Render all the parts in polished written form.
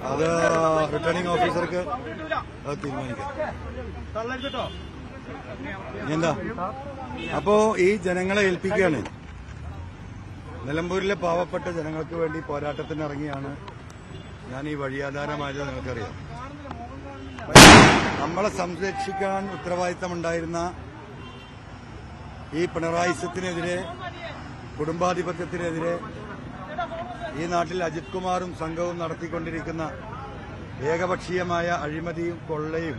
അത് റിട്ടേണിംഗ് ഓഫീസർക്ക് അത് തീരുമാനിക്കാം. എന്താ അപ്പോ ഈ ജനങ്ങളെ ഏൽപ്പിക്കുകയാണ്. നിലമ്പൂരിലെ പാവപ്പെട്ട ജനങ്ങൾക്ക് വേണ്ടി പോരാട്ടത്തിന് ഇറങ്ങിയാണ് ഞാൻ ഈ വഴിയാധാരമായത്. നിങ്ങൾക്കറിയാം, നമ്മളെ സംരക്ഷിക്കാൻ ഉത്തരവാദിത്തമുണ്ടായിരുന്ന ഈ പിണറായിസത്തിനെതിരെ, കുടുംബാധിപത്യത്തിനെതിരെ ഈ നാട്ടിൽ അജിത് കുമാറും സംഘവും നടത്തിക്കൊണ്ടിരിക്കുന്ന ഏകപക്ഷീയമായ അഴിമതിയും കൊള്ളയും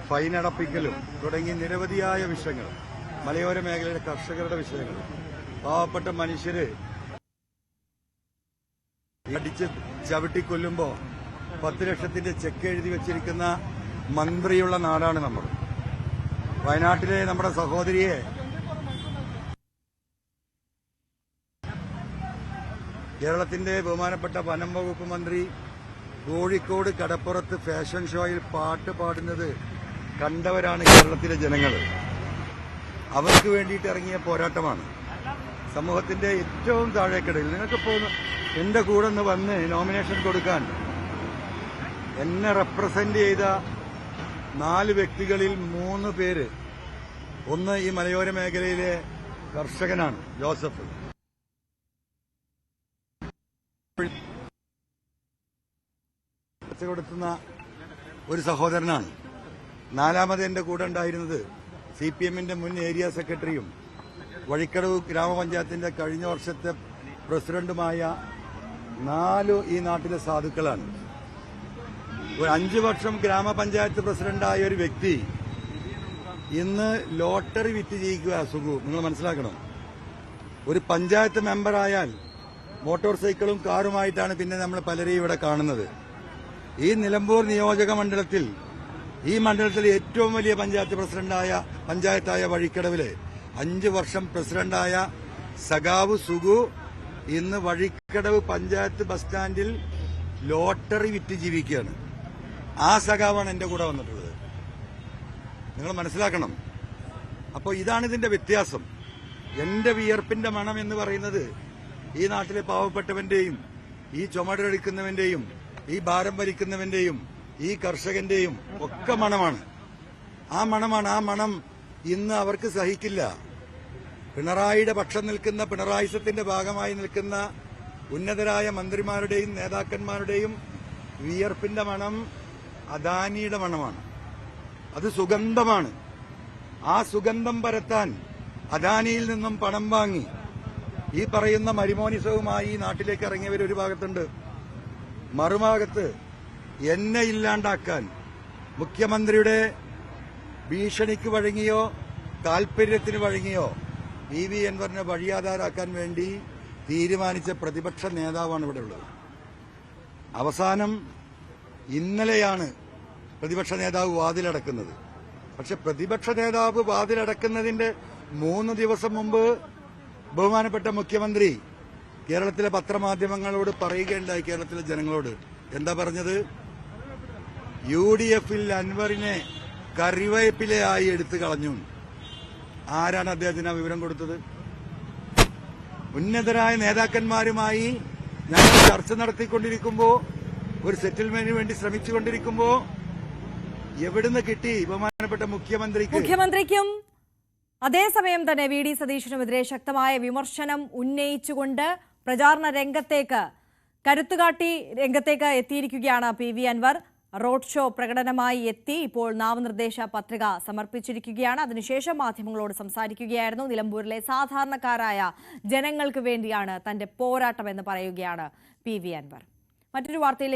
ഫൈനടപ്പിക്കലും തുടങ്ങി നിരവധിയായ വിഷയങ്ങൾ, മലയോര മേഖലയിലെ കർഷകരുടെ വിഷയങ്ങൾ, പാവപ്പെട്ട മനുഷ്യര് അടിച്ച് ചവിട്ടിക്കൊല്ലുമ്പോ 10 ലക്ഷത്തിന്റെ ചെക്ക് എഴുതി വെച്ചിരിക്കുന്ന മന്ത്രിയുള്ള നാടാണ് നമ്മൾ. വയനാട്ടിലെ നമ്മുടെ സഹോദരിയെ കേരളത്തിന്റെ ബഹുമാനപ്പെട്ട വനം വകുപ്പ് മന്ത്രി കോഴിക്കോട് കടപ്പുറത്ത് ഫാഷൻ ഷോയിൽ പാട്ട് പാടുന്നത് കണ്ടവരാണ് കേരളത്തിലെ ജനങ്ങൾ. അവർക്ക് വേണ്ടിയിട്ട് ഇറങ്ങിയ പോരാട്ടമാണ്. സമൂഹത്തിന്റെ ഏറ്റവും താഴേക്കിടയിൽ നിങ്ങൾക്കിപ്പോ എന്റെ കൂടെ ഒന്ന് വന്ന് നോമിനേഷൻ കൊടുക്കാൻ എന്നെ റെപ്രസെന്റ് ചെയ്ത 4 വ്യക്തികളിൽ 3 പേര്, ഒന്ന് ഈ മലയോര മേഖലയിലെ കർഷകനാണ് ജോസഫ്, കൊടുത്തുന്ന ഒരു സഹോദരനാണ്. 4ാമത് എന്റെ കൂടെ ഉണ്ടായിരുന്നത് CPM-ന്റെ മുൻ ഏരിയ സെക്രട്ടറിയും വഴിക്കടവ് ഗ്രാമപഞ്ചായത്തിന്റെ കഴിഞ്ഞ വർഷത്തെ പ്രസിഡന്റുമായ 4 ഈ നാട്ടിലെ സാധുക്കളാണ്. ഒരു 5 വർഷം ഗ്രാമപഞ്ചായത്ത് പ്രസിഡന്റായ ഒരു വ്യക്തി ഇന്ന് ലോട്ടറി വിറ്റ് ജയിക്കുക. സുഖു, നിങ്ങൾ മനസ്സിലാക്കണം. ഒരു പഞ്ചായത്ത് മെമ്പറായാൽ മോട്ടോർ സൈക്കിളും കാറുമായിട്ടാണ് പിന്നെ നമ്മൾ പലരെയും ഇവിടെ കാണുന്നത്. ഈ നിലമ്പൂർ നിയോജക മണ്ഡലത്തിൽ, ഈ മണ്ഡലത്തിലെ ഏറ്റവും വലിയ പഞ്ചായത്തായ വഴിക്കടവിലെ 5 വർഷം പ്രസിഡന്റായ സഖാവ് സുഖു ഇന്ന് വഴിക്കടവ് പഞ്ചായത്ത് ബസ് സ്റ്റാൻഡിൽ ലോട്ടറി വിറ്റ് ജീവിക്കുകയാണ്. ആ സഖാവാണ് എന്റെ കൂടെ വന്നിട്ടുള്ളത്. നിങ്ങൾ മനസ്സിലാക്കണം. അപ്പോൾ ഇതാണ് ഇതിന്റെ വ്യത്യാസം. എന്റെ വിയർപ്പിന്റെ മണം എന്ന് പറയുന്നത് ഈ നാട്ടിലെ പാവപ്പെട്ടവന്റെയും ഈ ചുമടെടുക്കുന്നവന്റെയും ഈ ഭാരം വലിക്കുന്നവന്റെയും ഈ കർഷകന്റെയും ഒക്കെ മണമാണ്. ആ മണം ഇന്ന് അവർക്ക് സഹിക്കില്ല. പിണറായിയുടെ പക്ഷം നിൽക്കുന്ന, പിണറായിസത്തിന്റെ ഭാഗമായി നിൽക്കുന്ന ഉന്നതരായ മന്ത്രിമാരുടെയും നേതാക്കന്മാരുടെയും വിയർപ്പിന്റെ മണം അദാനിയുടെ മണമാണ്. അത് സുഗന്ധമാണ്. ആ സുഗന്ധം പരത്താൻ അദാനിയിൽ നിന്നും പണം വാങ്ങി ഈ പറയുന്ന മരിമോനിസവുമായി ഈ നാട്ടിലേക്ക് ഇറങ്ങിയവർ ഒരു ഭാഗത്തുണ്ട്. മറുഭാഗത്ത് എന്നെ ഇല്ലാണ്ടാക്കാൻ മുഖ്യമന്ത്രിയുടെ ഭീഷണിക്ക് വഴങ്ങിയോ താൽപര്യത്തിന് വഴങ്ങിയോ PV അൻവറിനെ വഴിയാധാരാക്കാൻ വേണ്ടി തീരുമാനിച്ച പ്രതിപക്ഷ നേതാവാണ് ഇവിടെ ഉള്ളത്. അവസാനം ഇന്നലെയാണ് പ്രതിപക്ഷ നേതാവ് വാതിലടക്കുന്നത്. പക്ഷെ പ്രതിപക്ഷ നേതാവ് വാതിലടക്കുന്നതിന്റെ 3 ദിവസം മുമ്പ് ബഹുമാനപ്പെട്ട മുഖ്യമന്ത്രി കേരളത്തിലെ പത്രമാധ്യമങ്ങളോട് പറയുകയുണ്ടായി, കേരളത്തിലെ ജനങ്ങളോട്. എന്താ പറഞ്ഞത്? UDF-ൽ അൻവറിനെ കറിവേപ്പിലയായി എടുത്തു കളഞ്ഞു. ആരാണ് അദ്ദേഹത്തിന് ആ വിവരം കൊടുത്തത്? ഉന്നതരായ നേതാക്കന്മാരുമായി ഞങ്ങൾ ചർച്ച നടത്തിക്കൊണ്ടിരിക്കുമ്പോ, ഒരു സെറ്റിൽമെന്റിന് വേണ്ടി ശ്രമിച്ചുകൊണ്ടിരിക്കുമ്പോ എവിടുന്ന് കിട്ടി ബഹുമാനപ്പെട്ട മുഖ്യമന്ത്രിക്കും അതേസമയം തന്നെ VD സതീശനുമെതിരെ ശക്തമായ വിമർശനം ഉന്നയിച്ചുകൊണ്ട് പ്രചാരണ രംഗത്തേക്ക് കരുത്തുകാട്ടി രംഗത്തേക്ക് എത്തിയിരിക്കുകയാണ് PV അൻവർ. റോഡ് ഷോ പ്രകടനമായി എത്തി ഇപ്പോൾ നാമനിർദ്ദേശ പത്രിക സമർപ്പിച്ചിരിക്കുകയാണ്. അതിനുശേഷം മാധ്യമങ്ങളോട് സംസാരിക്കുകയായിരുന്നു. നിലമ്പൂരിലെ സാധാരണക്കാരായ ജനങ്ങൾക്ക് വേണ്ടിയാണ് തന്റെ പോരാട്ടമെന്ന് പറയുകയാണ് PV അൻവർ. മറ്റൊരു വാർത്തയിലേക്ക്